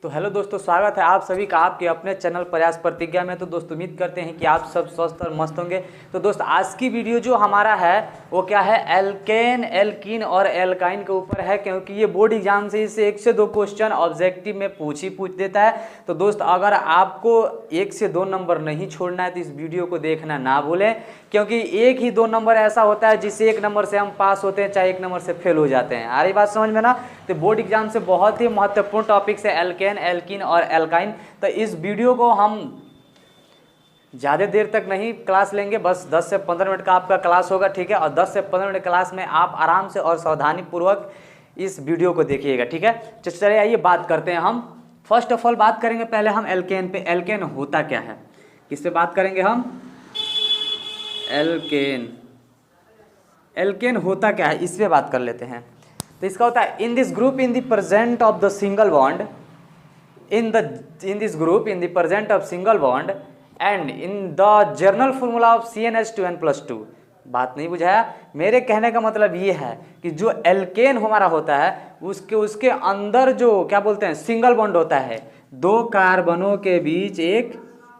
तो हेलो दोस्तों, स्वागत है आप सभी का आपके अपने चैनल प्रयास प्रतिज्ञा में। तो दोस्तों उम्मीद करते हैं कि आप सब स्वस्थ और मस्त होंगे। तो दोस्त आज की वीडियो जो हमारा है वो क्या है, एल्केन, एल्कीन और एल्काइन के ऊपर है, क्योंकि ये बोर्ड एग्जाम से इसे 1 से 2 क्वेश्चन ऑब्जेक्टिव में पूछ देता है। तो दोस्त अगर आपको 1 से 2 नंबर नहीं छोड़ना है तो इस वीडियो को देखना ना भूलें, क्योंकि 1 ही 2 नंबर ऐसा होता है जिससे 1 नंबर से हम पास होते हैं, चाहे 1 नंबर से फेल हो जाते हैं। आ रही बात समझ में ना। तो बोर्ड एग्जाम से बहुत ही महत्वपूर्ण टॉपिक्स है एल्केन, एल्कीन और एल्काइन। तो इस वीडियो को हम ज़्यादा देर तक नहीं क्लास लेंगे, बस 10 से 15 मिनट का आपका क्लास होगा, ठीक है। और 10 से 15 मिनट क्लास में आप आराम से और सावधानीपूर्वक इस वीडियो को देखिएगा, ठीक है। तो चलिए आइए बात करते हैं। हम फर्स्ट ऑफ ऑल बात करेंगे पहले हम एल्केन पे। एल्केन होता क्या है, किस पे बात करेंगे हम? एल्केन। एल्केन होता क्या है इस पे बात कर लेते हैं। तो इसका होता है in this group in the present of the single bond, in this group in the present of single bond and in the general formula of CnH2n+2। बात नहीं बुझाया? मेरे कहने का मतलब ये है कि जो एल्केन हमारा होता है उसके अंदर जो क्या बोलते हैं सिंगल बॉन्ड होता है, 2 कार्बनों के बीच एक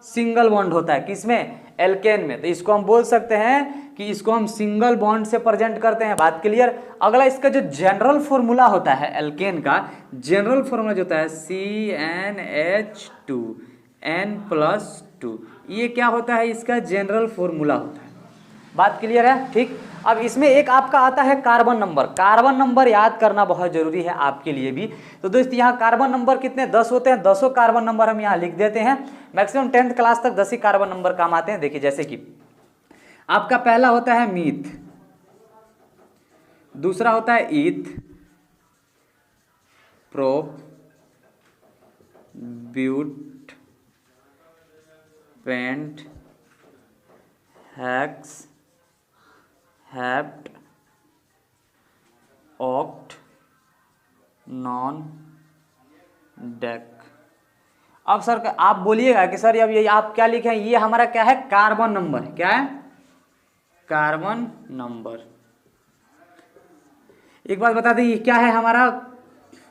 सिंगल बॉन्ड होता है। किसमें? एल्केन में। तो इसको हम बोल सकते हैं कि इसको हम सिंगल बॉन्ड से प्रेजेंट करते हैं। बात क्लियर? अगला इसका जो जनरल फॉर्मूला होता है एल्केन का, जनरल फॉर्मूला जो होता है CnH2n+2, ये क्या होता है? इसका जनरल फॉर्मूला होता है। बात क्लियर है? ठीक। अब इसमें एक आपका आता है कार्बन नंबर। कार्बन नंबर याद करना बहुत जरूरी है आपके लिए भी। तो दोस्त यहाँ कार्बन नंबर कितने 10 होते हैं, 10 कार्बन नंबर हम यहाँ लिख देते हैं। मैक्सिमम 10th क्लास तक 10 ही कार्बन नंबर काम आते हैं। देखिए जैसे कि आपका पहला होता है मीथ, दूसरा होता है eth, prop, but, pent, hex, hept, oct, non, dec. अब सर आप बोलिएगा कि सर अब ये आप क्या लिखे हैं, ये हमारा क्या है? Carbon number. क्या है? Carbon number. एक बात बता दें, ये क्या है हमारा?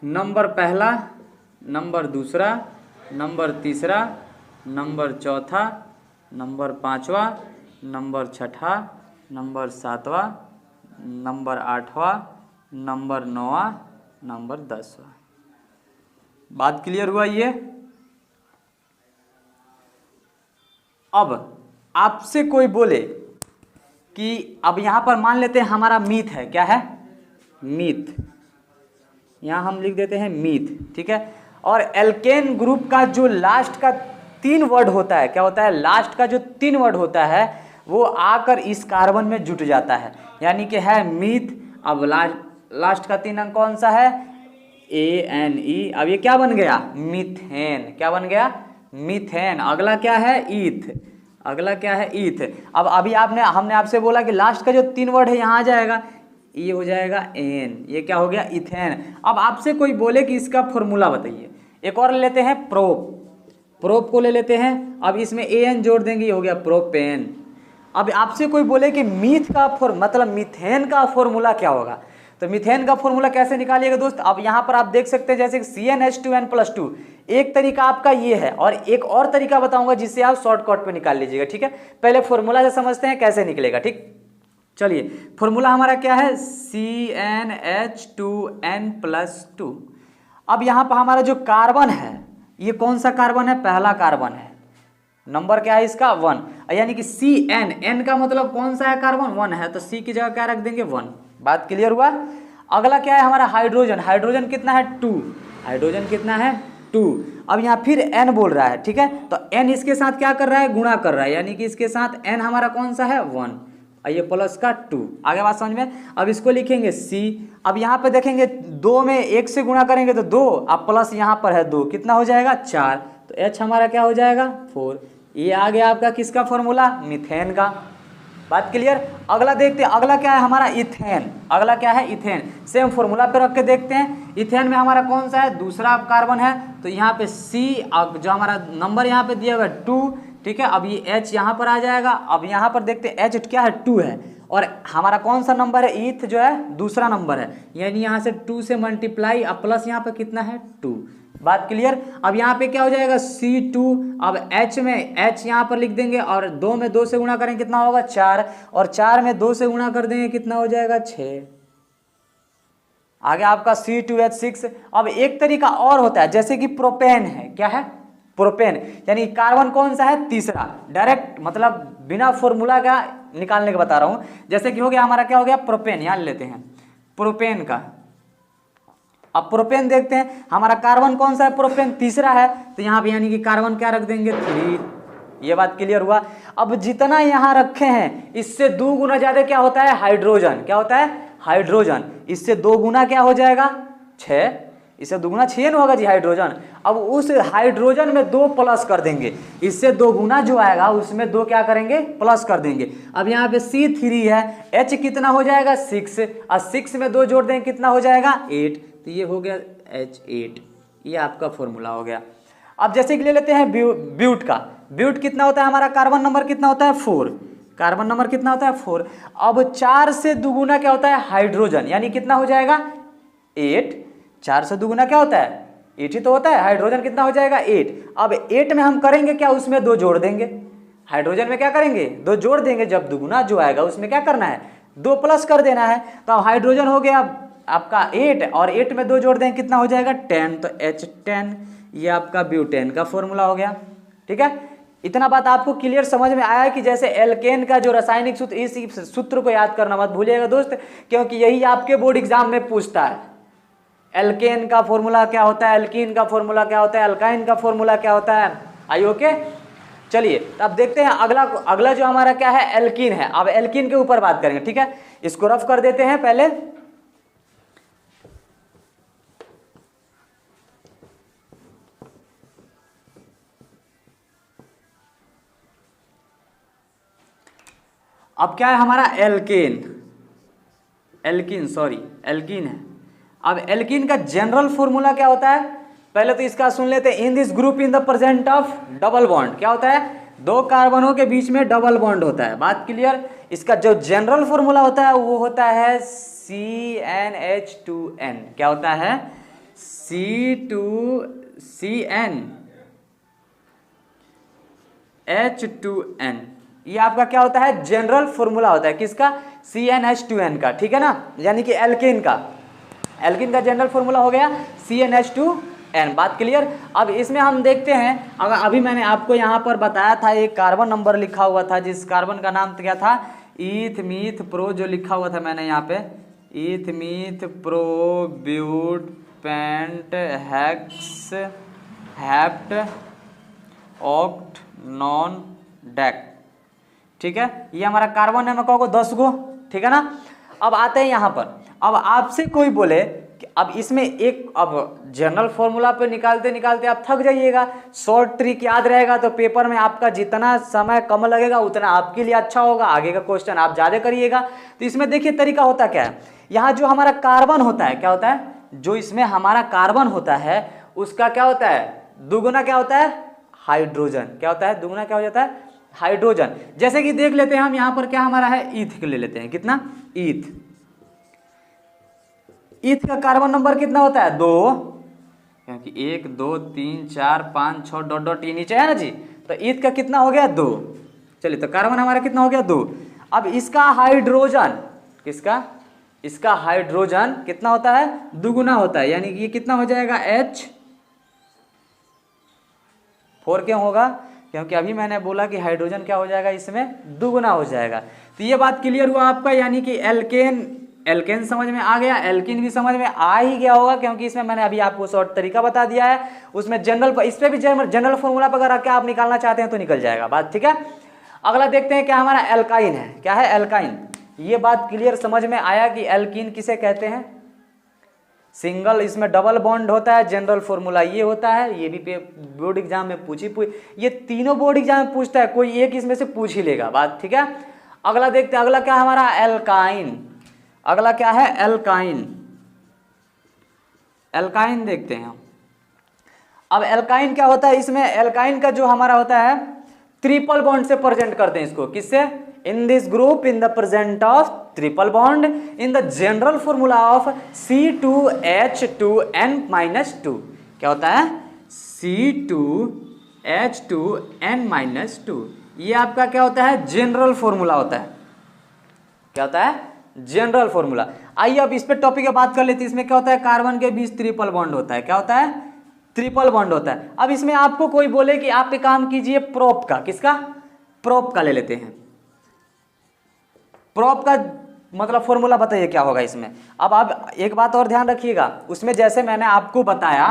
नंबर पहला, नंबर दूसरा, नंबर तीसरा, नंबर चौथा, नंबर 5वां, नंबर 6ठा, नंबर 7वां, नंबर 8वां, नंबर 9वां, नंबर 10वां। बात क्लियर हुआ ये? अब आपसे कोई बोले कि अब यहां पर मान लेते हैं हमारा मीथ है। क्या है? मीथ। यहां हम लिख देते हैं मीथ, ठीक है। और एल्केन ग्रुप का जो लास्ट का 3 वर्ड होता है, क्या होता है? लास्ट का जो 3 वर्ड होता है वो आकर इस कार्बन में जुट जाता है, यानी कि है मीथ। अब लास्ट का 3 अंक कौन सा है? ANE। अब ये क्या बन गया? मीथेन। क्या बन गया? मीथेन। अगला क्या है? ईथ। अगला क्या है? ईथ। अब अभी हमने आपसे बोला कि लास्ट का जो 3 वर्ड है यहाँ आ जाएगा, ये हो जाएगा एन। ये क्या हो गया? इथेन। अब आपसे कोई बोले कि इसका फॉर्मूला बताइए। एक और लेते हैं प्रोप। प्रोप को ले लेते हैं। अब इसमें AN जोड़ देंगे, ये हो गया प्रोपेन। अब आपसे कोई बोले कि मीथ का मतलब मीथेन का फॉर्मूला क्या होगा, तो मीथेन का फॉर्मूला कैसे निकालिएगा दोस्त? अब यहाँ पर आप देख सकते हैं जैसे CnH2n+2। एक तरीका आपका ये है और एक और तरीका बताऊंगा जिससे आप शॉर्टकट पे निकाल लीजिएगा, ठीक है। पहले फॉर्मूला से समझते हैं कैसे निकलेगा, ठीक। चलिए फॉर्मूला हमारा क्या है? CnH2n+2। अब यहाँ पर हमारा जो कार्बन है, ये कौन सा कार्बन है? पहला कार्बन है। नंबर क्या है इसका? 1। यानी कि Cn, n का मतलब कौन सा है? कार्बन 1 है, तो C की जगह क्या रख देंगे? 1। बात क्लियर हुआ? अगला क्या है हमारा? हाइड्रोजन। हाइड्रोजन कितना है? 2। हाइड्रोजन कितना है? 2। अब यहाँ फिर n बोल रहा है, ठीक है। तो n इसके साथ क्या कर रहा है? गुणा कर रहा है, यानी कि इसके साथ n हमारा कौन सा है? 1। ये प्लस का 2। आगे बात समझ में? अब इसको लिखेंगे C। अब यहाँ पे देखेंगे 2 में 1 से गुणा करेंगे तो 2, अब प्लस यहाँ पर है 2, कितना हो जाएगा? 4। तो H हमारा क्या हो जाएगा? 4। ये आ गया आपका किसका फॉर्मूला? मीथेन का। बात क्लियर? अगला देखते हैं, अगला क्या है हमारा? इथेन। अगला क्या है? इथेन। सेम फॉर्मूला पे रख के देखते हैं। इथेन में हमारा कौन सा है? दूसरा कार्बन है, तो यहाँ पे C, जो हमारा नंबर यहाँ पे दिया हुआ है 2, ठीक है। अब ये H यहाँ पर आ जाएगा। अब यहाँ पर देखते हैं H क्या है? 2 है, और हमारा कौन सा नंबर है? ईथ जो है दूसरा नंबर है, यानी यहाँ से 2 से मल्टीप्लाई, अब प्लस यहाँ पे कितना है? 2। बात क्लियर। अब यहाँ पे क्या हो जाएगा C2, अब H में H यहाँ पर लिख देंगे और 2 में 2 से गुणा करेंगे कितना होगा 4, और 4 में 2 से गुणा कर देंगे कितना हो जाएगा 6। आगे आपका C2H6। अब एक तरीका और होता है, जैसे कि प्रोपेन है, क्या है प्रोपेन, यानी कार्बन कौन सा है तीसरा, डायरेक्ट मतलब बिना फॉर्मूला का निकालने का बता रहा हूं। जैसे कि हो गया हमारा क्या हो गया प्रोपेन, यहां लेते हैं प्रोपेन का। अब प्रोपेन देखते हैं हमारा कार्बन कौन सा है प्रोपेन तीसरा है, तो यहाँ पे यानी कि कार्बन क्या रख देंगे 3। ये बात क्लियर हुआ। अब जितना यहाँ रखे हैं इससे 2 गुना ज्यादा क्या होता है हाइड्रोजन, क्या होता है हाइड्रोजन, इससे 2 गुना क्या हो जाएगा 6, इससे 2 गुना 6 ना होगा जी हाइड्रोजन। अब उस हाइड्रोजन में 2 प्लस कर देंगे, इससे 2 गुना जो आएगा उसमें 2 क्या करेंगे प्लस कर देंगे। अब यहाँ पे C3 है, H कितना हो जाएगा 6, और 6 में 2 जोड़ देंगे कितना हो जाएगा 8, तो ये हो गया H8। ये आपका फॉर्मूला हो गया। अब जैसे कि ले लेते हैं ब्यूट का। ब्यूट कितना होता है हमारा, कार्बन नंबर कितना होता है 4, कार्बन नंबर कितना होता है 4। अब 4 से दुगुना क्या होता है हाइड्रोजन, यानी कितना हो जाएगा 8, 4 से दुगुना क्या होता है 8 ही तो होता है, हाइड्रोजन कितना हो जाएगा 8। अब 8 में हम करेंगे क्या, उसमें 2 जोड़ देंगे, हाइड्रोजन में क्या करेंगे 2 जोड़ देंगे, जब दुगुना जो आएगा उसमें क्या करना है 2 प्लस कर देना है। तो अब हाइड्रोजन हो गया आपका 8, और 8 में 2 जोड़ देंगे कितना हो जाएगा 10, तो H10। ये आपका ब्यूटेन का फॉर्मूला हो गया। ठीक है, इतना बात आपको क्लियर समझ में आया कि जैसे एल्केन का जो रासायनिक सूत्र, इस सूत्र को याद करना मत भूलिएगा दोस्त, क्योंकि यही आपके बोर्ड एग्जाम में पूछता है। एल्केन का फॉर्मूला क्या होता है, एल्कीन का फॉर्मूला क्या होता है, अल्काइन का फॉर्मूला क्या होता है। आई ओके, चलिए अब देखते हैं अगला जो हमारा क्या है एल्कीन है। अब एल्कीन के ऊपर बात करेंगे। ठीक है, इसको रफ कर देते हैं पहले। अब क्या है हमारा एल्कीन है। अब एल्कीन का जनरल फॉर्मूला क्या होता है, पहले तो इसका सुन लेते हैं। In this group in the present of double bond, क्या होता है 2 कार्बनों के बीच में डबल बॉन्ड होता है। बात क्लियर। इसका जो जनरल फॉर्मूला होता है वो होता है CnH2n, क्या होता है C2CnH2n। ये आपका क्या होता है जनरल फॉर्मूला होता है, किसका CnH2n का। ठीक है ना, यानी कि एल्कीन का जनरल फॉर्मूला हो गया CnH2n। बात क्लियर। अब इसमें हम देखते हैं, अगर अभी मैंने आपको यहाँ पर बताया था एक कार्बन नंबर लिखा हुआ था, जिस कार्बन का नाम क्या था ईथ मीथ प्रो, जो लिखा हुआ था मैंने यहाँ पे eth meth pro but pent hex hept oct non dec. ठीक है, ये हमारा कार्बन है, मैं कहूँगा 10 गो। ठीक है ना। अब आते हैं यहाँ पर, अब आपसे कोई बोले कि अब इसमें एक, अब जनरल फॉर्मूला पे निकालते निकालते आप थक जाइएगा, शॉर्ट ट्रिक याद रहेगा तो पेपर में आपका जितना समय कम लगेगा उतना आपके लिए अच्छा होगा, आगे का क्वेश्चन आप ज़्यादा करिएगा। तो इसमें देखिए तरीका होता क्या है, यहाँ जो हमारा कार्बन होता है क्या होता है, जो इसमें हमारा कार्बन होता है उसका क्या होता है दुगुना क्या होता है हाइड्रोजन, क्या होता है दुगुना क्या हो जाता है हाइड्रोजन। जैसे कि देख लेते हैं हम यहाँ पर क्या हमारा है ईथ ले लेते हैं, कितना ईथ का कार्बन नंबर कितना होता है 2, क्योंकि 1 2 3 4 5 6 डॉट डॉट ये नीचे है ना जी, तो ईथ का कितना हो गया 2। चलिए तो कार्बन हमारा कितना हो गया 2। अब इसका हाइड्रोजन, किसका इसका हाइड्रोजन कितना होता है दुगुना होता है, यानी कि ये कितना हो जाएगा H4 क्यों होगा, क्योंकि अभी मैंने बोला कि हाइड्रोजन क्या हो जाएगा इसमें दुगुना हो जाएगा। तो ये बात क्लियर हुआ आपका, यानी कि एल्केन समझ में आ गया, एल्कीन भी समझ में आ ही गया होगा, क्योंकि इसमें मैंने अभी आपको शॉर्ट तरीका बता दिया है। उसमें जनरल, इस पर भी जनरल फॉर्मूला पर अगर क्या आप निकालना चाहते हैं तो निकल जाएगा बात। ठीक है, अगला देखते हैं क्या हमारा एल्काइन है, क्या है एल्काइन। ये बात क्लियर समझ में आया कि एल्कीन किसे कहते हैं, सिंगल, इसमें डबल बॉन्ड होता है, जनरल फॉर्मूला ये होता है। ये भी बोर्ड एग्जाम में ये तीनों बोर्ड एग्जाम में पूछता है, कोई एक इसमें से पूछ ही लेगा बात। ठीक है, अगला देखते हैं, अगला क्या हमारा एल्काइन, अगला क्या है एल्काइन। एल्काइन देखते हैं। अब एल्काइन क्या होता है, इसमें एल्काइन का जो हमारा होता है ट्रिपल बॉन्ड से प्रेजेंट करते हैं इसको, किससे in this group in the present of triple bond in the general formula of C2H2n-2। क्या होता है C2H2n-2। ये आपका क्या होता है जनरल फॉर्मूला होता है। क्या होता है जनरल फॉर्मूला। आइए अब इस पे टॉपिक पे बात कर लेते हैं। इसमें क्या होता है कार्बन के बीच ट्रिपल बॉन्ड होता है। क्या होता है ट्रिपल बॉन्ड होता है। अब इसमें आपको कोई बोले कि आप एक काम कीजिए प्रोप का, किसका प्रोप का ले लेते हैं। प्रोप का मतलब फॉर्मूला बताइए क्या होगा इसमें। अब आप एक बात और ध्यान रखिएगा, उसमें जैसे मैंने आपको बताया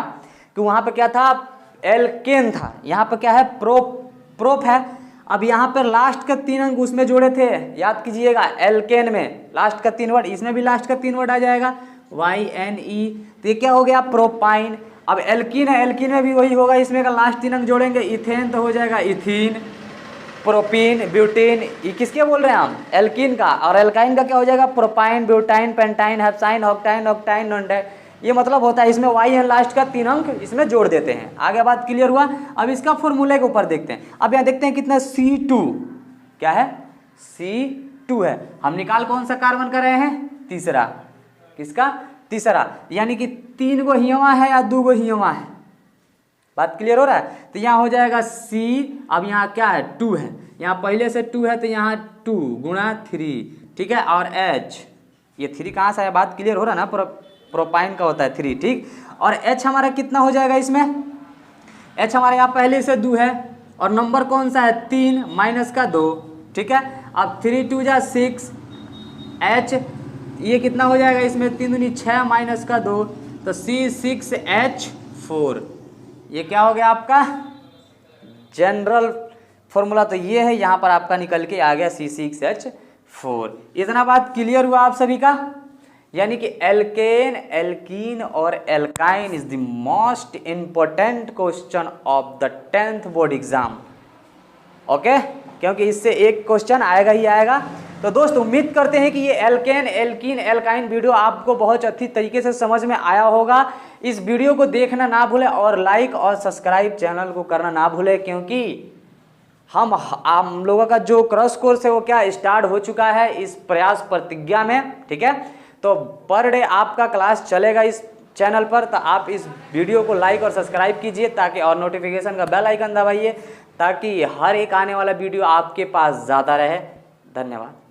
कि वहां पे क्या था एल्केन था, यहाँ पे क्या है प्रोप है। अब यहाँ पर लास्ट का 3 अंक उसमें जोड़े थे, याद कीजिएगा एल्केन में लास्ट का 3 वर्ड, इसमें भी लास्ट का 3 वर्ड आ जाएगा YNE। तो ये क्या हो गया प्रोपाइन। अब एल्कीन है, एल्कीन में भी वही होगा, इसमें का लास्ट 3 अंक जोड़ेंगे, इथेन तो हो जाएगा इथीन, प्रोपीन, ब्यूटीन। ये किसके बोल रहे हैं हम एल्कीन का। और एल्काइन का क्या हो जाएगा प्रोपाइन, ब्यूटाइन, पेंटाइन, हेप्साइन, ऑक्टाइन, ऑक्टाइन, नॉनटाइन। ये मतलब होता है इसमें YN लास्ट का 3 अंक इसमें जोड़ देते हैं। आगे बात क्लियर हुआ। अब इसका फॉर्मूले के ऊपर देखते हैं। अब यहाँ देखते हैं कितना C2 क्या है C2 है। हम निकाल कौन सा कार्बन कर रहे हैं तीसरा। किसका तीसरा, यानी कि 3 गो हियवा है या 2 गो हियवा है। बात क्लियर हो रहा है। तो यहाँ हो जाएगा C, अब यहाँ क्या है 2 है, यहाँ पहले से 2 है तो यहाँ 2 गुणा 3, ठीक है। और H, ये 3 कहाँ से आया, बात क्लियर हो रहा है ना। प्रोपाइन का होता है 3, ठीक। और H हमारा कितना हो जाएगा इसमें, H हमारे यहाँ पहले से 2 है और नंबर कौन सा है 3 माइनस का 2, ठीक है। अब 3 2 जा 6, H ये कितना हो जाएगा इसमें 3 दूनी 6 माइनस का 2, तो C6H4। ये क्या हो गया आपका जनरल फॉर्मूला। तो ये है, यहाँ पर आपका निकल के आ गया C6H4। इतना बात क्लियर हुआ आप सभी का। यानी कि एल्केन, एल्कीन और alkyne is the most important question of the 10th board exam. Okay, क्योंकि इससे एक क्वेश्चन आएगा ही आएगा। तो दोस्त उम्मीद करते हैं कि ये एल्केन, एल्कीन, एल्काइन वीडियो आपको बहुत अच्छी तरीके से समझ में आया होगा। इस वीडियो को देखना ना भूलें और लाइक और सब्सक्राइब चैनल को करना ना भूलें, क्योंकि हम लोगों का जो क्रश कोर्स है वो क्या स्टार्ट हो चुका है इस प्रयास प्रतिज्ञा में, ठीक है। तो पर डे आपका क्लास चलेगा इस चैनल पर। तो आप इस वीडियो को लाइक और सब्सक्राइब कीजिए ताकि, और नोटिफिकेशन का बेल आइकन दबाइए ताकि हर एक आने वाला वीडियो आपके पास ज़्यादा रहे। धन्यवाद।